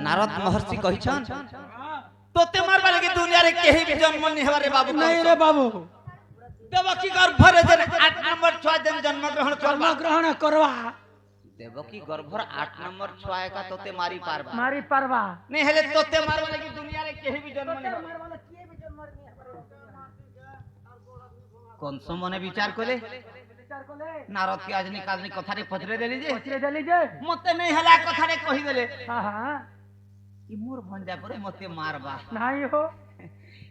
नारद महर्षि कहिछन तोते मारबा लगी दुनिया रे केही भी जन्म नहीं हमारे बाबू नहीं रे बाबू देवकी गर्भरे जन 8 नंबर छुआ जन जन्म ग्रहण करवा देवकी गर्भर 8 नंबर छुआ का तोते मारी पारवा नहीं हेले तोते मारबा लगी दुनिया रे केही भी जन्म नहीं कौन सो मने विचार कोले नारद के आज निकालनी कथा रे पचरे देली जे मते नहीं हला कथा रे कहि देले हां हां ई मोर भंजा करे मते मारबा नाही हो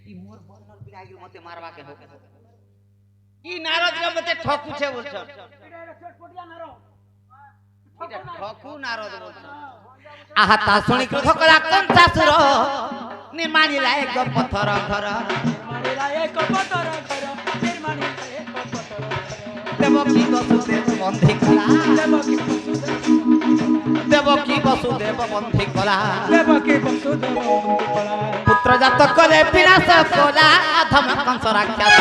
ई मोर बनर बिरागी मते मारबा के हो ई नारद के मते ठकू छे बोलछ इटा ठकू नारद बोलछ आहा ता सुनी क्रोध कला कंसासुर निर्माणी लाए ग पत्थर घर निर्माणी लाए ग पत्थर घर निर्माणी लाए ग पत्थर देवकी वसुदेव बंधी कला देवकी वसुदेव बंधी कला पुत्र जात कले विनाश कला अधम कंस राक्षस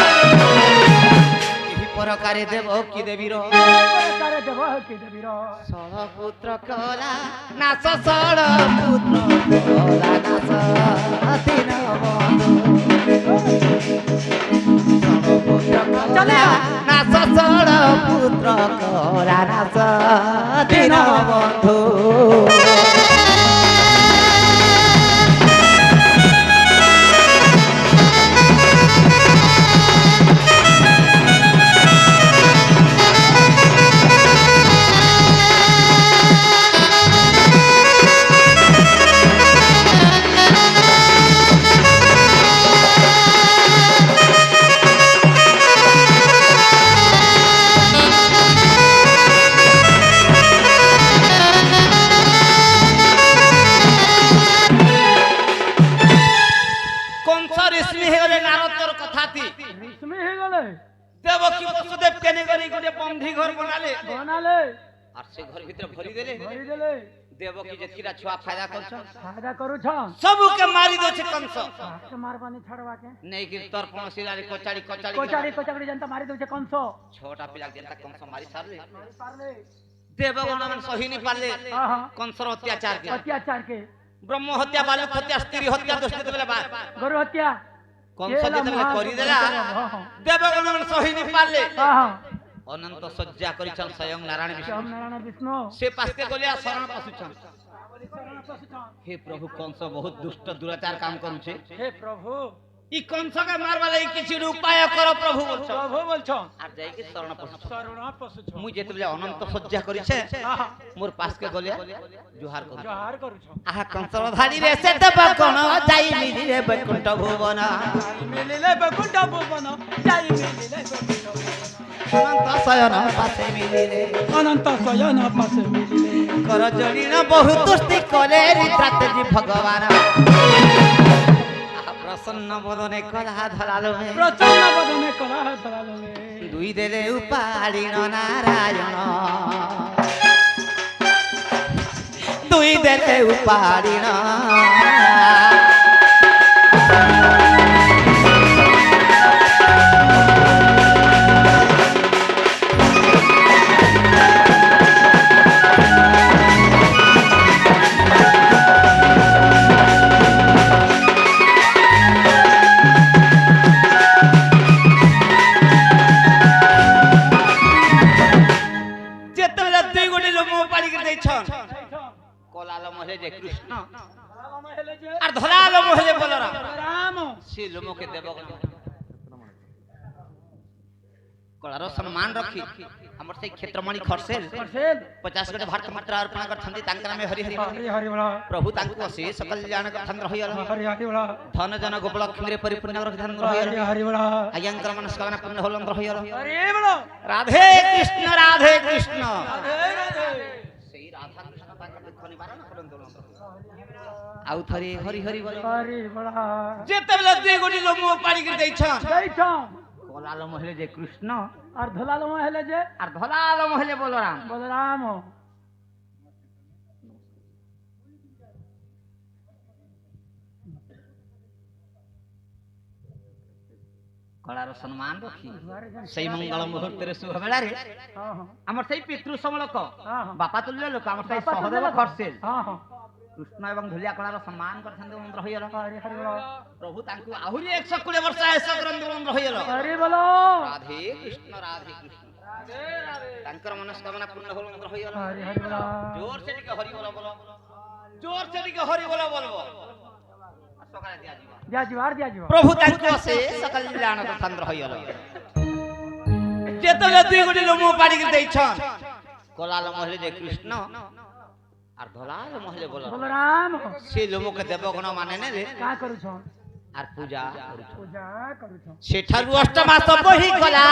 एही प्रकारे देवकी देवीर सळ पुत्र कला नाश सळ पुत्र कला नाश तीन बंधु चले नाश सळ पुत्र कला नाश तीन बंधु देवकी वसुदेव केने करी गोटे बंधी घर बनाले और से घर भीतर भरी देले देवकी जेतिरा छुआ फायदा करू सब के मारी दो छे कंस के मारबानी छड़वा के नहीं कि तर्पण शिला रे कोचाड़ी जनता मारी दो छे कंस छोटा पिला जनता कंस मारी सारले देवगण मन सही नहीं पाले कंसर अत्याचार के ब्रह्म हत्या बालक हत्या स्त्री हत्या दुष्ट देले गरु हत्या कंस जेतले करी देला देवगण मन सही नहीं पाले अनंत सज्जा करिछन स्वयं नारायण विष्णु से पास्ते गोलिया शरण पसुछन हे प्रभु कंस बहुत दुष्ट दुराचार काम करू छे हे प्रभु ई कंस के मारबा लई किछि उपाय करो प्रभु बोलछो आ जाई के शरण पसुछन मु जेतले अनंत सज्जा करिछे मोर पास के गोलिया जोहार करूछो आहा कंस धाड़ी रे से देव कोन जाई मिलिले बैकुंठ भुवन जाई मिलिले अनंत शयन पासे मिलिले कर जड़ीन बहुत दुष्टि कले रित्रात जी भगवान प्रसन्न बदने कला धरालो में दुई देले उपाड़ीन नारायण दुई देले उपाड़ीन कृष्ण और धरालो मोहले बलराम से लोमो के देवगण कलारो सम्मान रखी हमर से क्षेत्रमणि खरसेल 50 गटे भारत मात्रा अर्पण करथंदी तांकर में हरि हरि बोला प्रभु तांको से सकल जान कथंद्र होयल हरि हरि बोला धन जन गोपल लक्ष्मी परिपूर्ण रखथंद्र होयल हरि हरि बोला अयंकर मनस्कामना पूर्ण होलंद्र होयल हरि बोला राधे कृष्ण राधे कृष्ण सेई राधा कृष्ण तांकर दुख निवारण करंदो आउ थरी हरि हरि बोला जेतबेले दे गोडी लोमो पाड़ी के दैछन कोलालो महले जे कृष्ण और धलालो महले जे और धलालो महले बलराम कलार सम्मान रखी सही मंगल मुहूर्त रे शुभ बेला रे हमर सही पितृ समलक बापा तुल्य लोक हमर सही सहदेव खरसेल कृष्ण एवं धुलिया कलार सम्मान करछन्ते मंत्र होइला हरि हरि बोल प्रभु तांकु आहुरी 120 वर्ष ऐसा करंदे मंत्र होइला हरि बोलो राधे कृष्ण तांकर मनस्कामना पूर्ण होल मंत्र होइला हरि हरि बोल जोर से टिके हरि बोल बोल जोर से टिके हरि बोल बोलबो सकाळे दिया जीवा दिया जीवार प्रभु तांको से सकल ज्ञान चंद्र होइला जेतले दुई गोटी लोमो पाड़ी के दैछन कोलाल महले जे कृष्ण আর ধলাল মহলে বলরাম সে লোমক দেবগণ মানে নে রে কা করুছ আর পূজা করুছ পূজা করুছ সেঠারু অষ্টমাস বহি গলা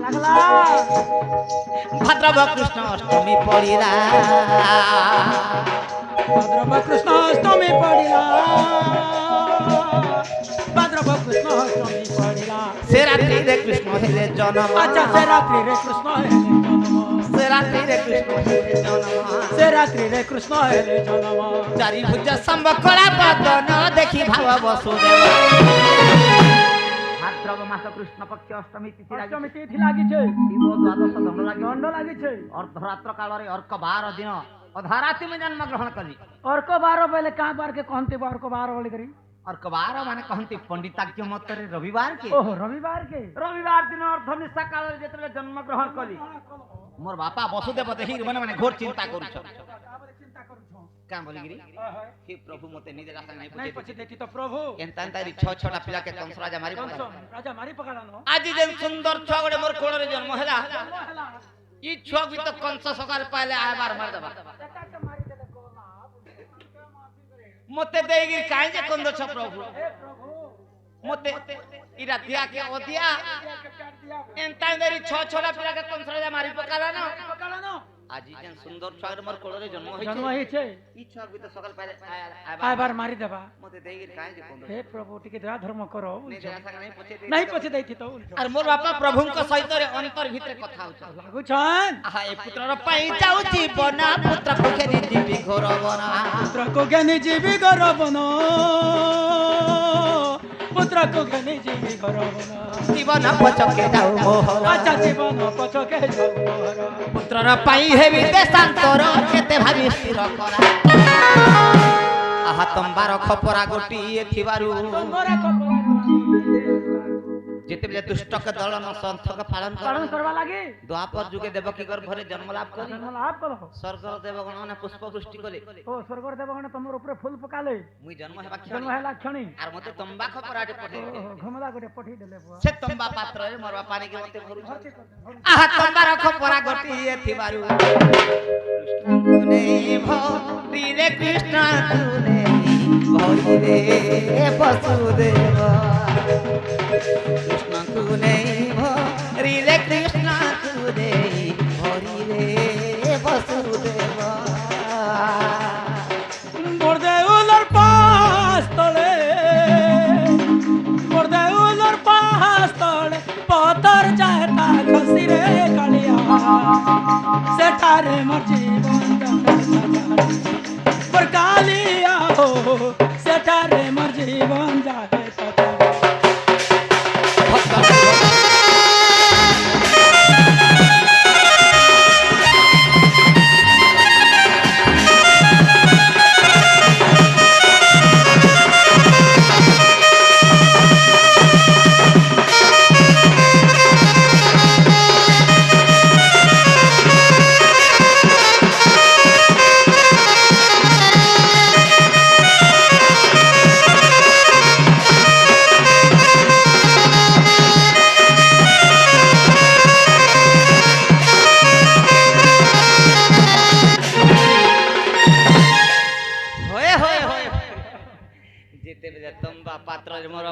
লাগলা ভাদ্রব কৃষ্ণ অষ্টমী পড়িলা ভাদ্রব কৃষ্ণ অষ্টমী পড়িলা ভাদ্রব কৃষ্ণ অষ্টমী পড়িলা সে রাত্রি রে কৃষ্ণ হেলে জন্ম আচ্ছা সে রাত্রি রে কৃষ্ণ হেলে জন্ম সে রাত্রি রে কৃষ্ণ হেলে জন্ম সে রাত্রি রে কৃষ্ণ হেলে জন্ম চারি ভুজ সম্ভ কলা বদন দেখি ভাব বসুদেব ভাদ্রব মাস কৃষ্ণ পক্ষ অষ্টমী তিথি অষ্টমী তিথি লাগিছে শিব দ্বাদশ দণ্ড লাগিছে অর্ধরাত্র কাଳରେ অর্ক 12 দিନ ଅଧାରାତି ମୁଁ ଜନ୍ମ ଗ୍ରହଣ କଲି अर्क 12 बेले का बार के कहते अर्क 12 बोली करी ଅର୍କ 12 ମାନେ କହନ୍ତି ପଣ୍ଡିତାଜ୍ଞ ମତରେ ରବିବାର କି ओह रविवार के ରବିବାର ଦିନ ଅର୍ଦ୍ଧନିଶା କାଳରେ ଯେତେବେଳେ ଜନ୍ମ ଗ୍ରହଣ କଲି ମୋର ବାପା ବସୁଦେବ ଦେଖି ମାନେ ଘୋର ଚିନ୍ତା କରୁଛ କାଁ ବୋଲିକିରି हे प्रभु मते निजे रास्ता नहीं नहीं पूछे पछे देखी तो प्रभु एंता एंता 6 पिला के कंस राजा मारी कंस राजा मारी पकड़ानो आज जेन सुंदर छुआ गोटे मोर कोण रे जन्म हैला ई छुआ भी तो कंस सकाल पाले आबार मार दबा मते देगी काहे जे कंद छ प्रभु मते इरा दिया के ओदिया एंता देरी 6 पिला के कंस राजा मारी पकड़ानो आज जेन सुंदर छुआ मोर कोण रे जन्म होई छे ई छुआ भी तो सकाल पाले आबार मारी देबा मते देगी काहे जे कंद हे प्रभु टिके दया धर्म करो निजे रास्ता नहीं पछे देखी तो और मोर बापा प्रभुଙ୍କ सहित रे अंतर भितर कथा होछ लागु छन आहा ए पुत्रर पई जाऊ जीवन पुत्र को खेनी जीवी घोर बना पुत्र को ज्ञानी जीवी घर बनो पुत्र को ज्ञानी जीवी घर बनो जीवन पछके जाऊ मोहर अच्छा जीवन पछके जाऊ मोहर पुत्रर पई हेबी देशांतर केते भाबी स्थिर करा आहा तंबार खपरा गोटी थिबारु तोरा खबर जेते बेले दुष्ट के दलन संथक पालन करवा लागे द्वापर जुगे देवकी गर्भरे जन्म लाभ करी जन्म लाभ करो स्वर्ग देवगण ने पुष्प वृष्टि कले ओ स्वर्ग देवगण तमर ऊपर फूल पकाले मुई जन्म हेबा जन्म हेला क्षणी आर मते तंबा खपराटे पठे घमला गोटे पठी देले बुआ से तंबा पात्र रे मोरवा पानी के मते भरु आहा तंबार खपरा गोटी थिबारु कृष्ण कुने भरी रे कृष्ण कुने भरी रे वसुदेव कृष्ण कुने भरी रे कृष्ण कुने भरी रे वसुदेव बड़दे उलर पास तले बड़दे उलर पास तले पतर जाता खसी रे कालिया सेठारे मोर जीवन पर कालिया हो सेठारे मोर जीवन जाए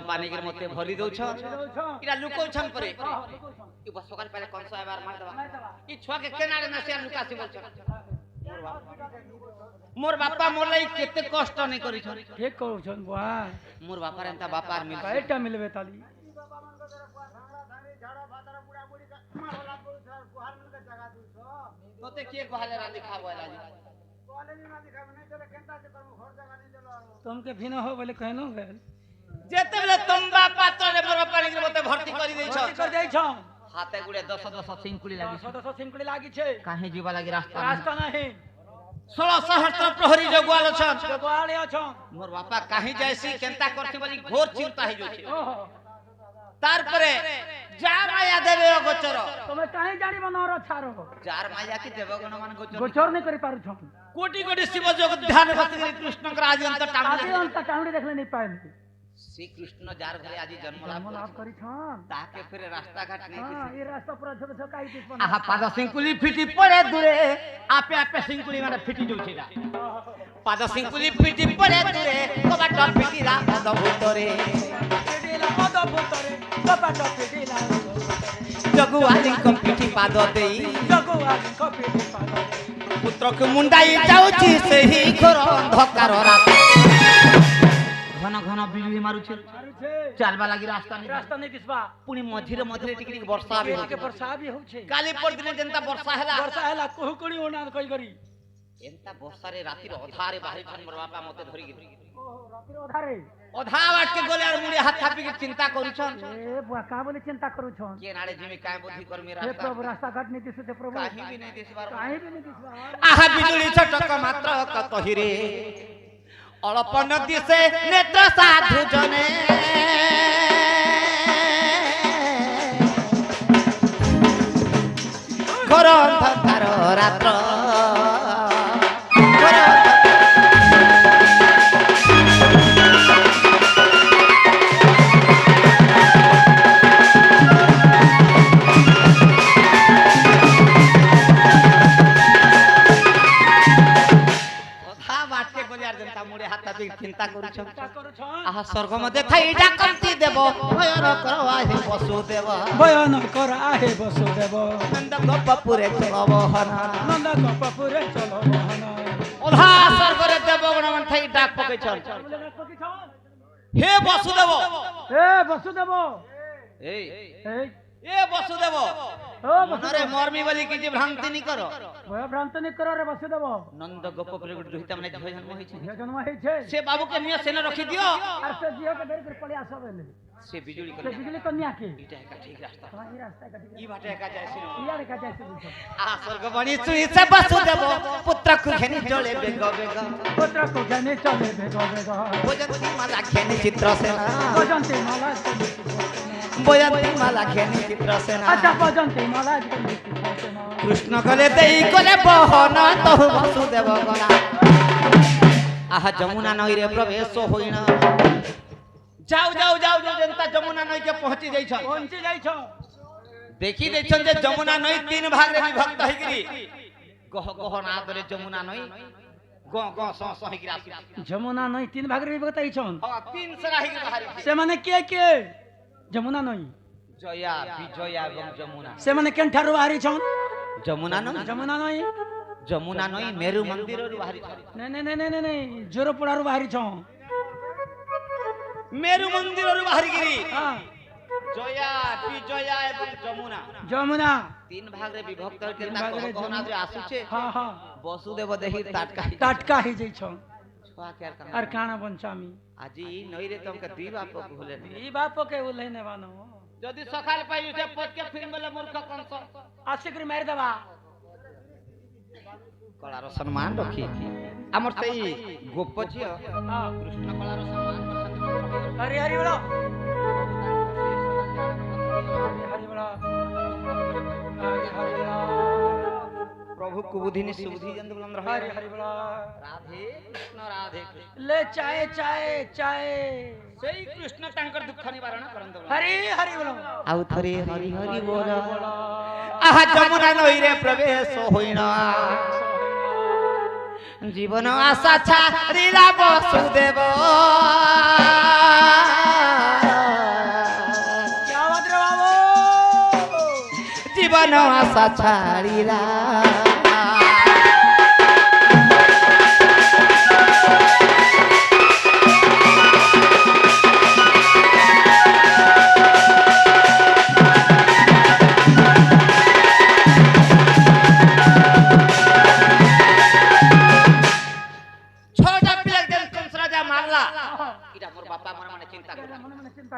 पानी के मते भरी दउ छ इरा लुको छन परे ई बस सकाल पहले कंस आबार मार दबा ई छुआ के केनारे न से लुकासी बोल छ मोर बापा मोर लई केते कष्ट नहीं करी छ ठीक कहू छन बुआ मोर बापा एंता बापार मिल काइटा मिलबे ताली तोते के कहले रांदी खाबो लाजी तुमके भिनो हो बोले कहनो गेल जेते बेले तंबा पात्र रे मोर पानी के मते भर्ती करी दै छ कर जाई छ হাতে গুড়ে 10 সিংকুলি লাগি শত সিংকুড়ি লাগিছে কাহে ଯିବା লাগি রাস্তা রাস্তা নাই 16 সহস্র প্রহরী জগুয়াল অছন গোয়ালে অছন মোর বাপা কাহি যাইছি কেনতা করছি বলি ঘোর চিন্তা হই যাচ্ছে ওহো তারপরে যা মায়া দেবে গোচর তুমি কাহে জানিব নর ছাড়ো যার মায়া কি দেবগণ মান গোচর গোচর নাই করি পারুছ কোটি কোটি শিব যোগ ধ্যান ভক্তি করে কৃষ্ণଙ୍କର আଜି অন্ত আদি টামলা অন্ত টাউনি দেখলে নাই পাইনি শ্রী কৃষ্ণ যার ঘরে আজি জন্ম জন্ম লাভ লাভ করিছন তাকে ফিরে রাস্তা ঘাট নেই হ্যাঁ এই রাস্তা পুরা ছোট ছোট কাই দিছ আহা পাদ সিংকুলি ফিটি পড়ে দূরে আপে আপে সিংকুলি মানে ফিটি যাଉଛି না পাদ সিংকুলি ফিটি পড়ে দূরে কবাট ফিটি রা পদ ভিতরে পিডিলা পদ ভুতরে কপাট পিডিলা জগুয়ালিଙ୍କ ପିଠି ପାଦ ଦେଇ জগওয়ালি কপিডি পাদ ପୁତ୍ରକୁ ମୁଣ୍ଡାଇ ଯାଉଛି ସେହି ଘୋର ଅନ୍ଧକାର ରାତି ଘନ ଘନ ବିଜୁଳି ମାରୁଛି মারুছে ଚାଲବା ଲାଗି ରାସ୍ତା ନାହିଁ রাস্তা নাই দিছবা ପୁଣି ମଝିରେ ମଝିରେ ଟିକେ ଟିକେ ବର୍ଷା ବି আগে ହଉଛି বর্ষা भी হচ্ছে କାଲି ପରଦିନ ଯେନ୍ତା ବର୍ଷା ହେଲା বর্ষা হেলা কুহুকুড়ি ওনা কই করি ଏନ୍ତା ବର୍ଷାରେ ରାତିର ଅଧାରେ ବାହାରିଛନ୍ ମୋର ବାପା ମତେ ଧରିକି রাতের অধারে ଅଧା ବାଟକେ ଗଲେ ଆର ମୁଣ୍ଡେ ହାତ ଥାପିକି চিন্তা କରୁଛନ୍ এ বুয়া কা বলে চিন্তা করুছন କିଏ ନାଡେ ଯିମି କାଇଁ ବୁଦ୍ଧି କରମି হে ରାସ୍ତା প্রভু রাস্তা ঘাট নি দিছতে প্রভু କାହିଁ ବି ନାଇଁ ଦିଶିବାର কাহে বি নি দিছবা আহা বিজুଳି ছটক মাত্র কতহিরে অল্প দিছে নেত্র সাধু জনে ঘোর অন্ধকার রাত্র ঘোর অন্ধকার অধা বাটকে গলে আর জনতা মুড়ে হাত তাপি চিন্তা করুছন চিন্তা করুছন আহা স্বর্গ মধ্যে থাই ডাকন্তি দেব ভয়র করবা হে বসু দেব বয়ন কর আহে বসু দেব নন্দ গোপপুরে চলব হনা নন্দ কপপুরে চলো মোহন অধা স্বর্গরে দেবগণ মান থাই ডাক পকেছন বলে রাখো কি ছন হে বসুদেব এ বসু দেব এই এই এ বসুদেব ও বসু মনরে মর্মি বলি কিছু ভ্রান্তি নি কর ভয় ভ্রান্ত নি কর রে বসু দেব নন্দ গোপপুরে গুট দুহিতা মানে ঝয় জন্ম হইছে ঝিও জন্ম হইছে সে বাবুকে নিয়ে সেনে রাখি দিও আর সে ঝিও কে ধরে করে পড়ে আসবে সে বিজুলি সে করে বিজলি কন্যা কে এটা একা ঠিক রাস্তা তোমার এই রাস্তা কাটি ই বাটে একা যাইছিল ইয়ার কাছে আসছে বুঝছো আহা স্বর্গবাণী শুনিছে বসুদেব পুত্রକୁ ঘেনি চলে বেগ বেগ পুত্র কো জানে চলে বেগ বেগ বজন্তি মালা ঘেনি চিত্রসেনা বজন্তি মালা বজন্তি মালা ঘেনি চিত্রসেনা আচ্ছা বজন্তি মালা কৃষ্ণ কলে দেই কলে বহন তহু বসুদেব গলা আহা যমুনা নইরে প্রবেশ হইনা যাও যাও যাও যাও জনতা যমুনা নইকে পৌঁছি যাইছ পৌঁছি যাইছ দেখি দেখছন যে যমুনা নই তিন ভাগে বিভক্ত হইগিরি গহ গহ নাদরে যমুনা নই গ গ স স হইগিরি আসি যমুনা নই তিন ভাগরে বিভক্ত হইছন হ্যাঁ তিন সেরা হইগিরি বাহারি সে মানে কে যমুনা নই জয়া বিজয়া এবং যমুনা সে মানে কেনঠারু বাহারিছন যমুনা নই যমুনা নই যমুনা নই মেরু মন্দিরରୁ বাহারি নে নে নে নে নে নে জোরপড়ারু বাহারিছন মেরু মন্দিরରୁ বাহারিগিরি হ্যাঁ জয়া বিজয়া এবং যমুনা যমুনা তিন ভাগে বিভক্ত হইতে তিন তা ভাগরে কহ নাদরে আসুছে হ্যাঁ হ্যাঁ বসুদেব দেখি টাটকা টাটকা হই যাইছন ছুয়া কে আর কানা বঞ্চামি আজি নইরে তোমকে দুই বাপ ভুলে নি এই বাপকে উলাই নেবানো যদি সকাল পাই উঠে পটকে ফিল্ম বলে মূর্খ কংস আসে করে মারি দেবা কলার সম্মান রখি আমার সেই গোপ ঝিও হ্যাঁ কৃষ্ণ কলার সম্মান রখি হরি হরি বলো হরি বলো হরি হরি বলো প্রভু কুবুধিনি সুবুধি জন্ত বলন্দ হরি হরি বলো রাধে কৃষ্ণ রাধে কৃষ্ণ ले चाय चाय चाय সেই কৃষ্ণ তাঙ্কর দুঃখ নিবারণ করন্ত हरी हरी बोलो আউ থরে হরি হরি বল আহা যমুনা নইরে প্রবেশ হইনা জীবন আশা ছাড়িলা বসুদেব क्या बात रे बाबू জীবন আশা ছাড়িলা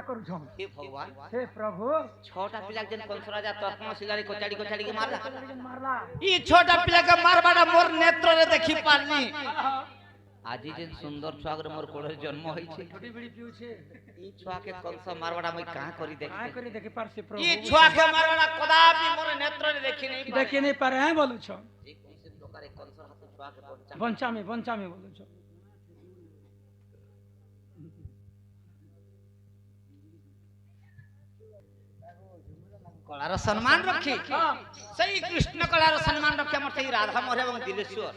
करू छन हे भगवान हे प्रभु छोटा पिला जन कंस राजा तत्म सिलारी कोचाड़ी कोचाड़ी के मारला मारला ई छोटा पिला के मारबाडा मोर नेत्र रे देखि पारनी आजी जे सुंदर छुआगर मोर कोड़े जन्म होई छे छोटी बड़ी पिउ छे ई छुआ के कंस मारबाडा मैं कहां करी देखि पार से प्रभु ई छुआ के मारबाडा कदापि मोर नेत्र रे देखि नहीं पारे हैं बोलो छ जे कोनसे प्रकार कंस हाथ छुआ के बंचा में बोलो छ कलार सम्मान रखी सही कृष्ण कलार सम्मान रखी हमर सही राधा मोहन एवं दिलेश्वर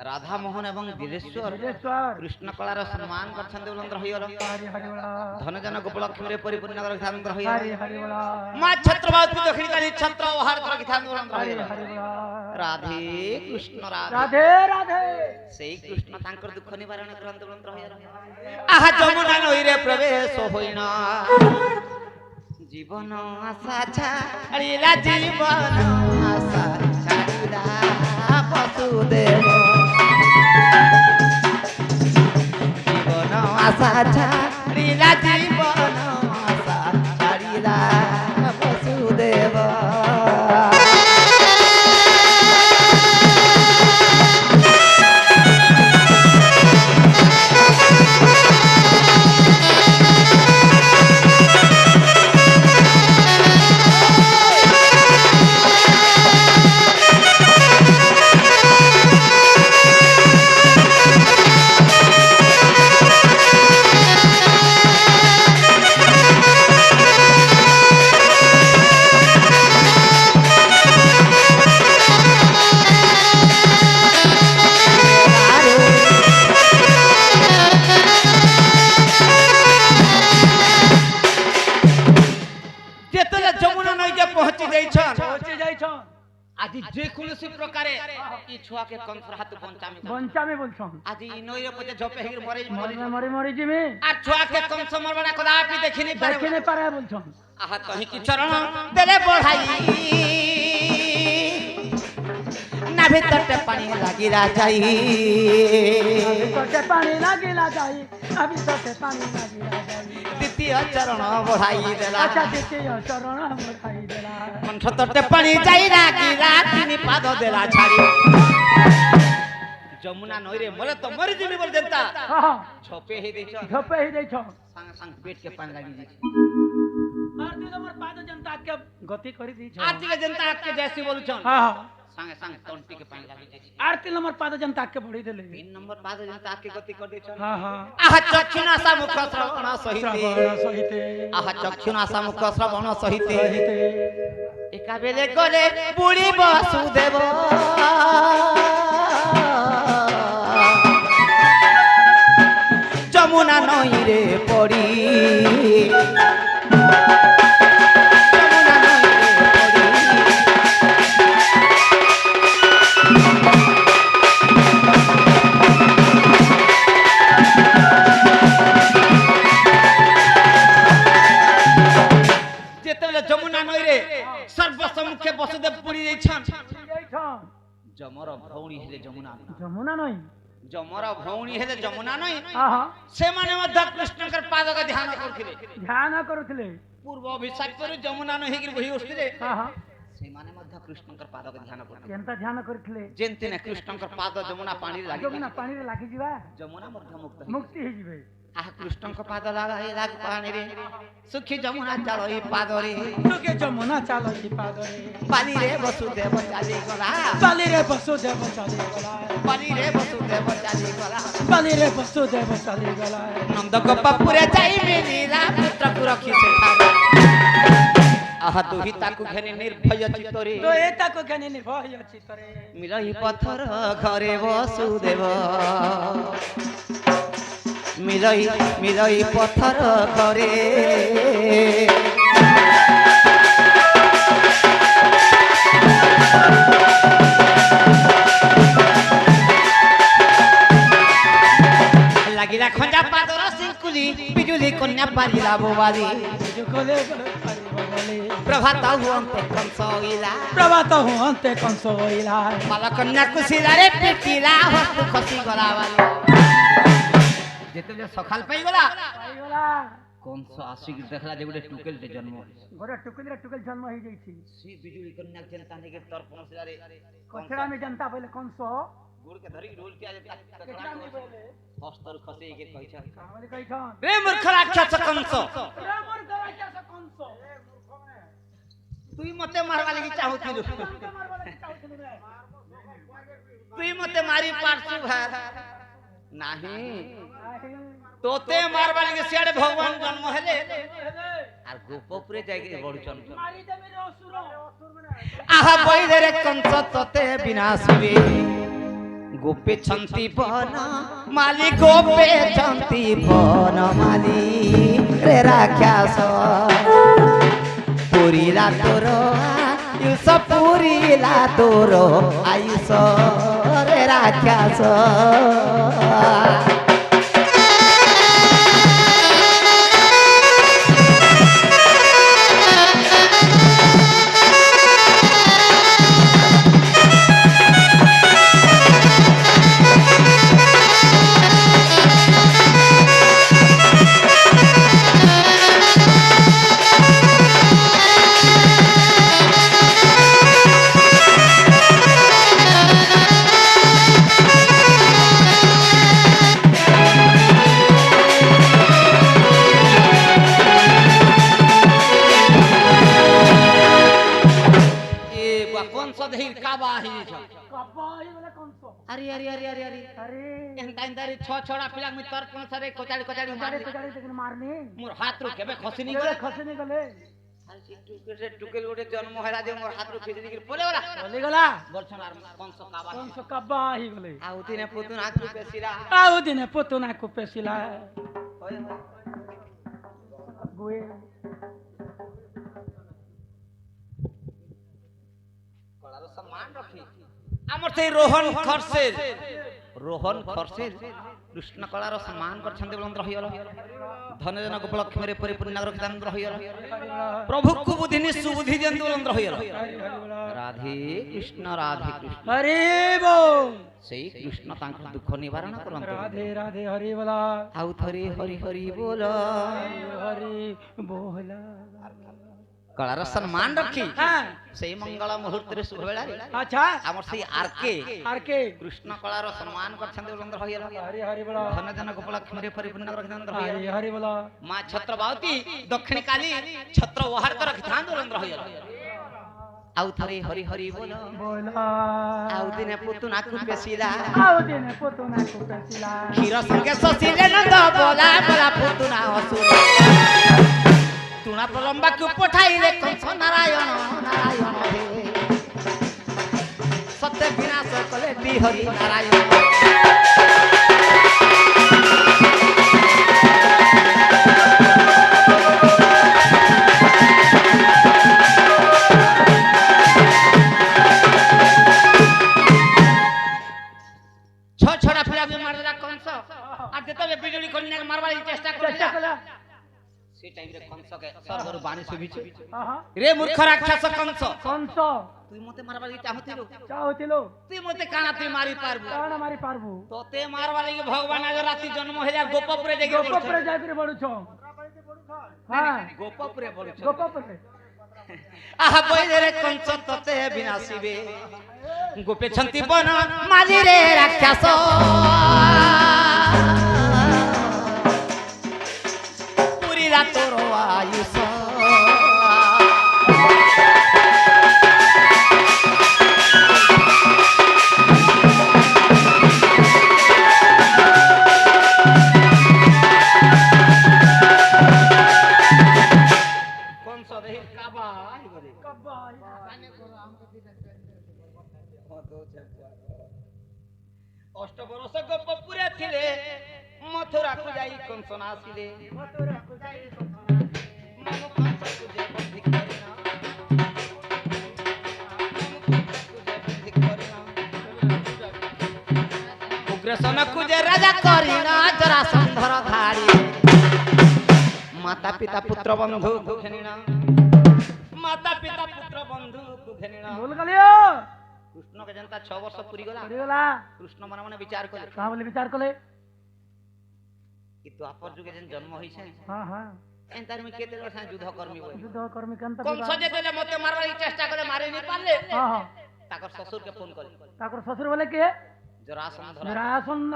राधा मोहन एवं दिलेश्वर कृष्ण कलार सम्मान करछन देवलंद्र होइल धन जन गोपलक्ष्मी रे परिपूर्ण नगर धानंद्र होइल मां छत्रवती दक्षिण काली छत्र ओहार कर धान देवलंद्र होइल राधे कृष्ण राधे राधे सही कृष्ण तांकर दुख निवारण करन देवलंद्र होइल आहा जमुना नई रे प्रवेश होइना जीवन आशा छाड़िला जीवन आशा छाड़िला वसुदेव जीवन आशा छाड़िला जीवन आशा छाड़िला वसुदेव आज जे कोनोसी प्रकारे ई छुआ के कंस हाथ बंचा में बोलछन आज ई नई रे पचे झपे हिर मरे जिमे आ छुआ के कंस मरबना कदापि देखि नहीं पारे बोलछन आहा कहि की चरण देले बढ़ाई ना भीतर ते पानी लागिला जाई अभी तो पानी लागिला जाई द्वितीय चरण बढ़ाई देला अच्छा द्वितीय चरण बढ़ाई देला कंठ तटे पानी जाई लागिला तीन पाद देला छाड़ी जमुना नई रे मरे तो मरि जिमी बोल जनता हां झपे ही देछ संग संग पेट के पानी लागी जी आरती हमर पाद जनता के गति करी दी छ आरती के जनता के जैसी बोलु छ हां संगे संग तंटी के पानी लागी जी आरती नंबर पाद जनता के बढ़ी देले 3 नंबर पाद जनता के गति कर दी छ हां हां आह चक्षुनासा मुख श्रवण सहिते आह चक्षुनासा मुख श्रवण सहिते एका बेले गले बुढ़ी वसुदेव जमुना नई रे पड़ी जमुना नई रे सर्वसम्मुखे वसुदेव पुरी जाइछन जमर भौणी हेले जमुना नई जमर भौणी हेले जमुना नई से माने मध्य कृष्णकर पाद का ध्यान करुथिले पूर्व अभिषेक करू जमुना नई हिगिर बही उठथिले से माने मध्य कृष्णकर पाद का ध्यान करुथिले जेंते ने कृष्णकर पाद जमुना पानी रे लागी जिवा जमुना मध्य मुक्ति हे जिवे आह कृष्ण को पाद लगाई लाग पानी रे सुखी जमुना चलोई पाद रे सुखी जमुना चलोई पाद रे पानी रे वसुदेव चाली गला पानी रे वसुदेव चाली गला पानी रे वसुदेव चाली गला पानी रे वसुदेव चाली गला नंद को पपुरे जाई मिलीला पुत्र को रखी से आह दुही ताकू घेनी निर्भय चितरे तो ए ताकू घेनी निर्भय चितरे मिलई पत्थर घरे वसुदेव मिलई पत्थर घरे लागिला खंजा पादर सिंकुली बिजुली कन्या पारिला बोवाली प्रभात हुअन्ते कंसोइला माला कन्या कुशिला रे पिटिला हस्तु खसी गलावाली जेते सखाल पाई गला कंस आशिक देखला जे गुटे टुकेल टे जन्म गोरे टुकल जन्म हो जाई सी बिजुली कन्या जनता ने के तर पहुंचला रे कचरा में जनता पहले कौन सो गुड़ के धरी रोल के आज कचरा में पहले हस्तर खसे के कहि छ कामले कहि छन रे मूर्ख राक्षस कंस रे मोर गला क्या से कौन सो तुई मते मारवा लगी चाहुथिलु मारवा लगी चाहुथिलु रे तुई मते मारी पारसु भार नाही तोते मारवा लगी सियाड़े भगवान जन्म हेले आर गोपपुरे जाय के बडुचन मारी देबे रे असुर आहा बैले रे कंस तोते विनाशवे गोपे छंती बन माली गोपे छंती बन माली रे राक्षस पुरीला तोर आयुष पुरीला तोर आयुष रे राक्षस अरे अरे अरे अरे अरे अरे एंता एंतारी छ छड़ा पिला मु तर कोन सारे कोचाड़ी कोचाड़ी मार लेकिन मारने मोर हाथ रो केबे खसी नी गले गले खसे नहीं गले अरे टुके टुकेल गोटे जन्म हैरा जे मोर हाथ रो खिचड़ी के बोले वाला बोले गला बरछन आर कोन सो काबा कौन सो कब्बा ही गले आउती ने पुतुन हाथ रो पेसिरा आउ दिने पुतुना को पेसिला होय गुए कलारो सम्मान रखी हमर से रोहन खरसेल कृष्ण कलार सम्मान कर छंदे बुलंद रहियल धन जन उपलक्ष्य रे परिपूर्ण नगर दान रहियल प्रभु को बुद्धि नि सुबुद्धि जन बुलंद रहियल राधे कृष्ण हरे बोल सेई कृष्ण तांक दुख निवारण करन राधे राधे हरि बोला आउ थरी हरि हरि बोल हरि बोला कलार सम्मान रखी हां सेई मंगल मुहूर्त रे शुभ बेला अच्छा हमर सेई आरके कृष्ण कलार सम्मान कर छंदे बुलंद रहियल हरि हरि बोला धन जन उपलक्ष्य रे परिपूर्ण नगर दान रहियल हरि हरि बोला मां छत्रबावती दक्षिण काली छत्र वहार कर रखिथान बुलंद रहियल आउ थरे हरि हरि बोल बोला आउ दिने पुतुना को पेसिला आउ दिने पुतुना को पेसिला खीर संगे ससिले नंद बोला बोला पुतुना असुर तुना प्रलंबा को पठाइले कंस नारायण नारायण हे सत्य विनाश कले बिहरि नारायण छड़ा फिरा भी मार देला कंस आ जेतबे बिजली कन्या के मारवा चेष्टा करला से टाइम रे कंस के सर्वर बाणी सुबिछ हां रे मूर्ख राक्षस कंस कंस तुई मते मारवा चाहतिलो चाहतिलो तुई मते काना तुई मारी पारबू काना मारी पारबू तोते मारवा लगी भगवान आज राती जन्म हेला गोपपुरे जाके गोपपुरे जाके बडू छ हां गोपपुरे बडू छ गोपपुरे आहा बोले रे कंस तोते विनाशीबे गोपे छंती बन माली रे राक्षस पुरीला तोर आयुष अष्ट बरस गोपपुरे थिले मथुरा को जाई कंस नासिले मथुरा को जाई मन कंस को जे बंदी करिना उग्रसेन को जे राजा करिना जरा संधर धारी माता पिता पुत्र बंधु को घेनिना माता पिता पुत्र बंधु को घेनिना बोल गलियो कृष्ण के जनता 6 वर्ष पूरी गला कृष्ण मन मन विचार करे कहां बोले विचार करे कि द्वापर जुगे जन जन्म होई छै हां हां एंतार में केते लोग युद्ध कर्मी होय युद्ध कर्मी केनता कौन सजे देले मते मारवा की चेष्टा करे मारे नहीं पाले हां हां ताकर ससुर के फोन करी ताकर ससुर बोले के जरासंध जरासंध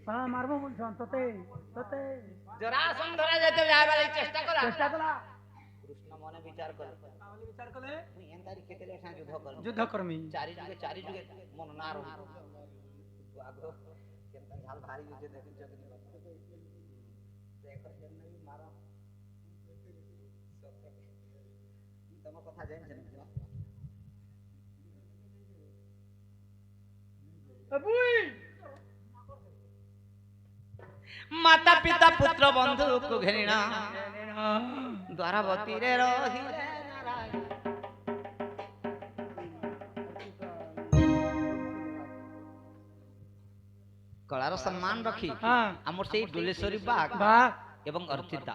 हां मारबो बोल तते तते जरासंध धरा जेते आइबा की चेष्टा करा कृष्ण मने विचार करे एंतारी केते लोग युद्ध कर्मी चारी जुगे मन ना रहो आगो केनता झाल भारी जुगे देखि जगनी देखो जन्म मारा तम कथा जाइन छन अबुई माता पिता पुत्र बंधु को घेरिना द्वारावती रे रहिले नारायण कलार सम्मान रखी हमर से डुलेश्वरी बाग एवं अर्चिता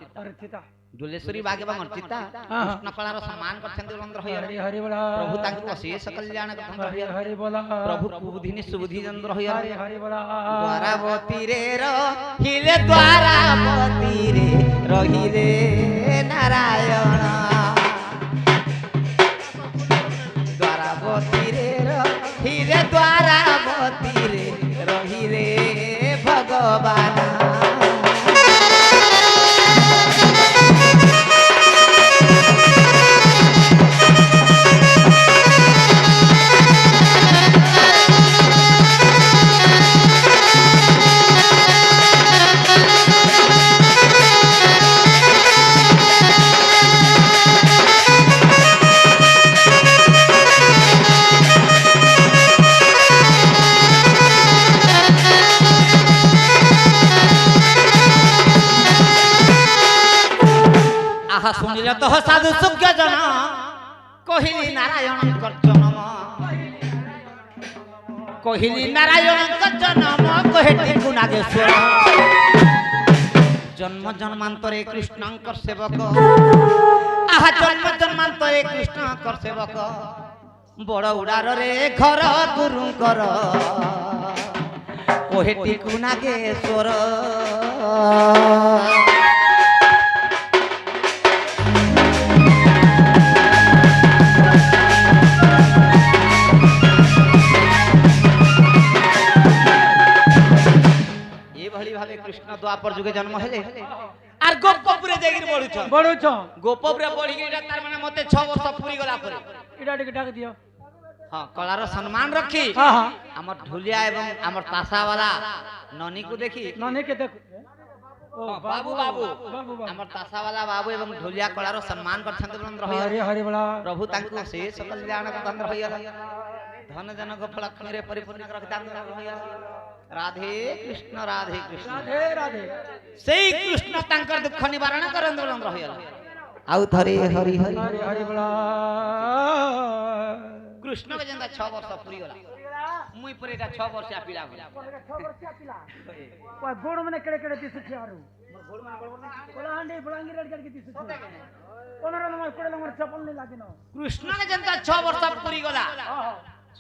डुलेश्वरी बाग एवं अर्चिता कृष्ण कलार सम्मान करछन देवंद्र होय हरि हरि बोला प्रभु तांको अशेष कल्याण करछन हरि हरि बोला प्रभु बुधिनी सुबुधि चंद्र होय हरि हरि बोला द्वारावती रे रहिले द्वारावती रे रहिले नारायण द्वारावती रे रहिले द्वारावती रे रहिले भगवान सुनिल तो साधु सुज्ञ जन कहिली नारायण जन्म कहिली नारायण जन्म कहेटी गुणागेश्वर जन्म जन्मांतरे कृष्णंकर सेवक आहा जन्म जन्मांतरे कृष्णंकर सेवक बड़ उडार रे घर गुरुंकर कहेटी गुणागेश्वर कृष्ण द्वापर जुगे जन्म हेले आर गोपपुरे देगिर बडुछ गोपपुरे पढी के तार माने मते 6 वर्ष पूरी गला परे इडा टिक डाक दियो हां कलार सम्मान रखी हां हां हमर ढुलिया एवं हमर तासा वाला ननी को देखी ननी के देख ओ बाबू हमर तासा वाला बाबू एवं ढुलिया कलार सम्मान करछन देवंद्र होय हरि हरि बोला प्रभु तांको शेष कल्याण चंद्र होय धन जन गोफल खरे परिपूर्ण कर चंद्र होय राधे कृष्ण राधे राधे सेई कृष्ण तांकर दुख निवारण करन रहल आउ थरे हरि हरि हरि बोला कृष्ण के जंदा 6 वर्ष पूरी गला मुई पर एटा 6 वर्ष पिला 6 वर्ष पिला कोई गोड़ मने केड़े केड़े दिस छियारू मोर गोड़ मने बड़ कोला हांडी बळांगी रेड करके दिस छी 15 नंबर कोड़े नंबर चपल नहीं लागिनो कृष्ण के जंदा 6 वर्ष पूरी गला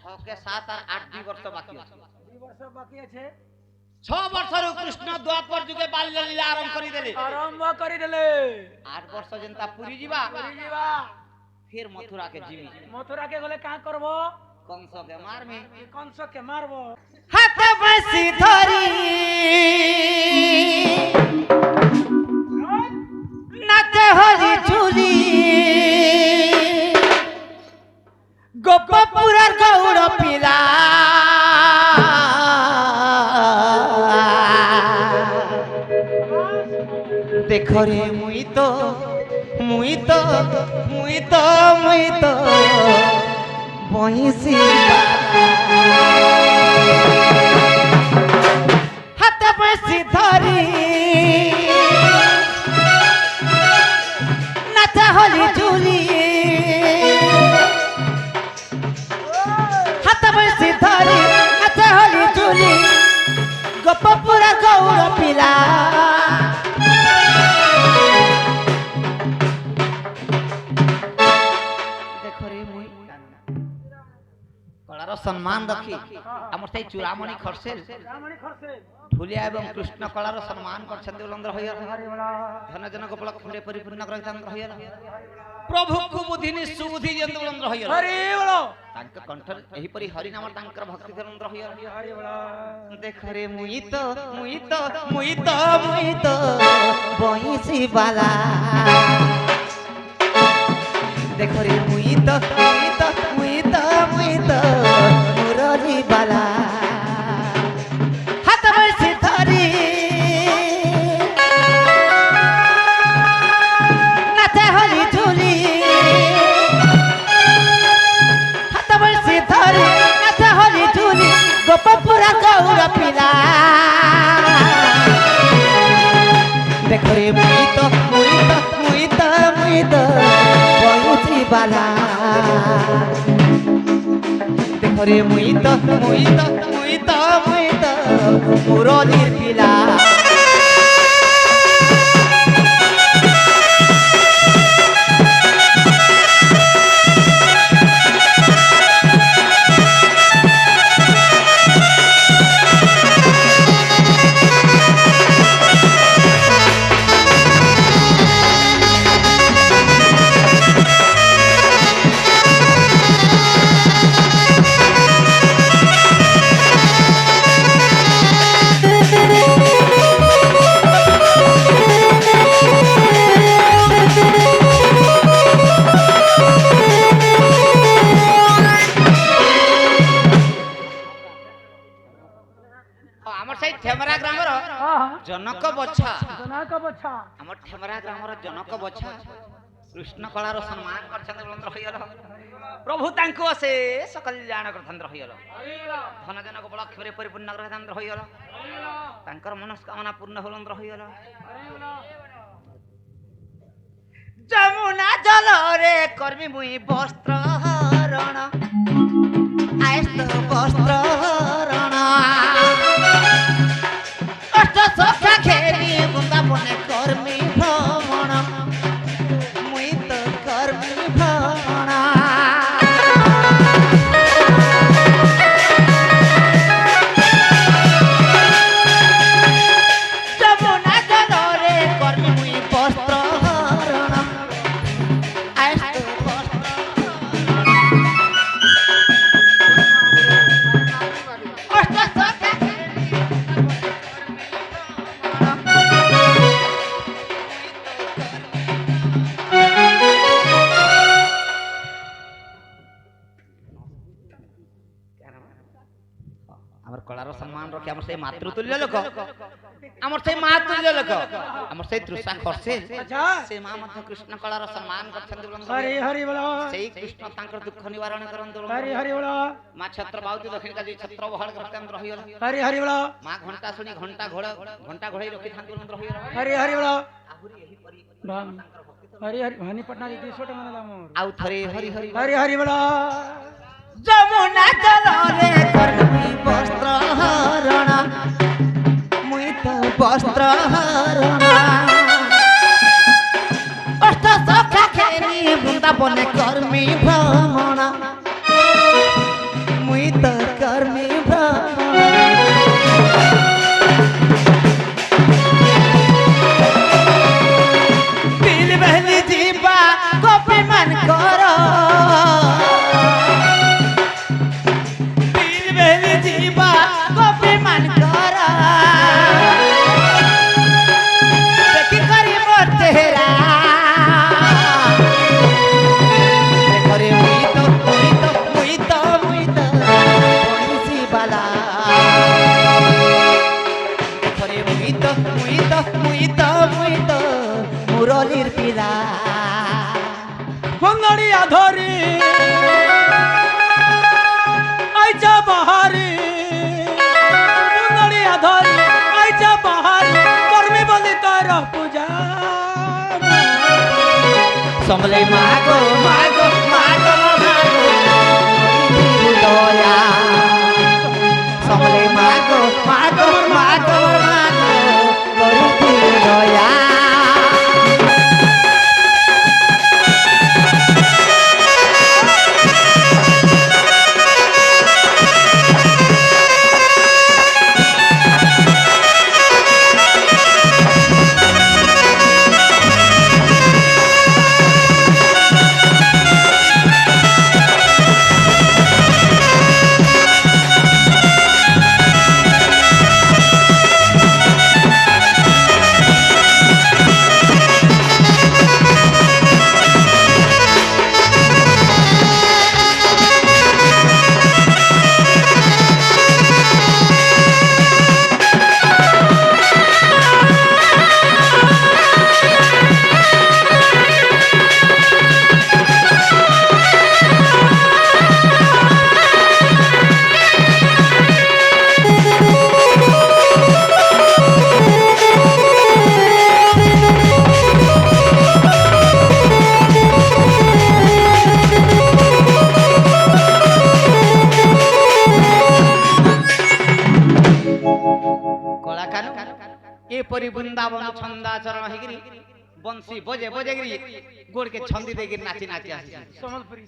6 के 7 और 8 2 वर्ष बाकी अछि 2 वर्ष बाकी আছে 6 वर्ष रो कृष्ण द्वापर जुगे बाल्य लीला आरंभ करी देले 8 वर्ष जनता पूरी जीवा फिर मथुरा के जीवी मथुरा के गले का करबो कंस के मारबो हाथ बसी धरी नाचे हरी झूली गोपपुर गौड़ पिला देखो रे मुई तो बहिसी हाथ बसी धरी नाचा होली झूली हाथ बसी धरी नाचा होली झूली गोपपुर गौड़ पिला সম্মান রাখি আমার সেই চূড়ামণি খরসেল ঢুলিয়া এবং কৃষ্ণ কলার সম্মান করছেন উলন্দ্র হইয়া ধনজনক উপলক্ষে পরিপূর্ণ গ্রহিতান্দ্র হইয়া প্রভুକୁ বুদ্ধিনি সুবুদ্ধি যেন্দ্র উলন্দ্র হইয়া তাଙ୍କ কণ্ঠରେ ଏହିପରି ହରି ନାମ ତାଙ୍କର ଭକ୍ତି ଧରନ୍ଦ୍ର ହଇଆ ଦେଖରେ ମୁଇ ତ ବଇସି ବାଲା ଦେଖରେ ମୁଇ ତ ମୁରଲି ବାଲା ହାତ ବଇସି ଧରି ନାଚେ ହଲି ଝୁଲି ହାତ ବଇସି ଧରି ନାଚେ ହଲି ଝୁଲି ଗୋପପୁରା ଗୌର ପିଲା ଦେଖରେ ମୁଇ ତ ବଇସି ବାଲା দেখরে মুই তো মুরলির পিলা जनक बछा हमर ठेमरा ग्रामर जनक बछा कृष्ण कलार सम्मान करछन बुलंद्र होइल प्रभु तांको असे सकल जान करथंद्र होइल धन जनक उपलक्ष्य परिपूर्ण ग्रहथंद्र होइल तांकर मनस्कामना पूर्ण बुलंद्र होइल जमुना जल रे कर्मी मुई वस्त्र हरण आयस्त वस्त्र हरण सखा खेरी बुंदा बने कर्मी भ्रमण मुई तो कर्मी भ्रमण जमुना जल रे कर्मी मुई वस्त्र हरण आयस्त वस्त्र अष्ट सखा कलार सम्मान रखे हमर से मातृतुल्य लोक हमर से मातृतुल्य लोक हमर से तृषा खरसे से मां मध्य कृष्ण कलार सम्मान करछन दुलंग हरि बोलो सेई कृष्ण तांकर दुख निवारण करन दुलंग हरि बोलो मां छत्र बाउती दक्षिण का छत्र बहल करतन रहियल हरि बोलो मां घंटा सुनी घंटा घोड़े रखि थान दुलंग रहियल हरि बोलो आहुरी एही परि हरि भानी पटना जी 200 टका मानला मोर आउ थरे हरि बोलो जमुना जल रे कर्मी वस्त्र हरण मुई तो वस्त्र हरण अष्ट सखा खेरी वृंदावन कर्मी भ्रमण मुई तो कर्मी भ्रमण दिल बहली जीवा गोपी मन करो जीवा गोपी मन करा देखी करी मोर चेहरा करे मुई तो बइसी बाला करे मुई तो मुरलीर पिला बंगड़िया धरी आइजा बहारी बंगड़िया धरी आइजा बहारी कर्मी बोली तार पूजा समले मागो दया समले मागो करी दया ପୁରୀ ବୃନ୍ଦାବନ ଛନ୍ଦାଚରଣ ହେଇକିରି ବଂଶୀ ବଜେ ବଜେକିରି ଗୋଡକେ ଛନ୍ଦି ଦେଇକିରି ନାଚି ନାଚି ଆସିଛି ସମ୍ବଲପୁରୀ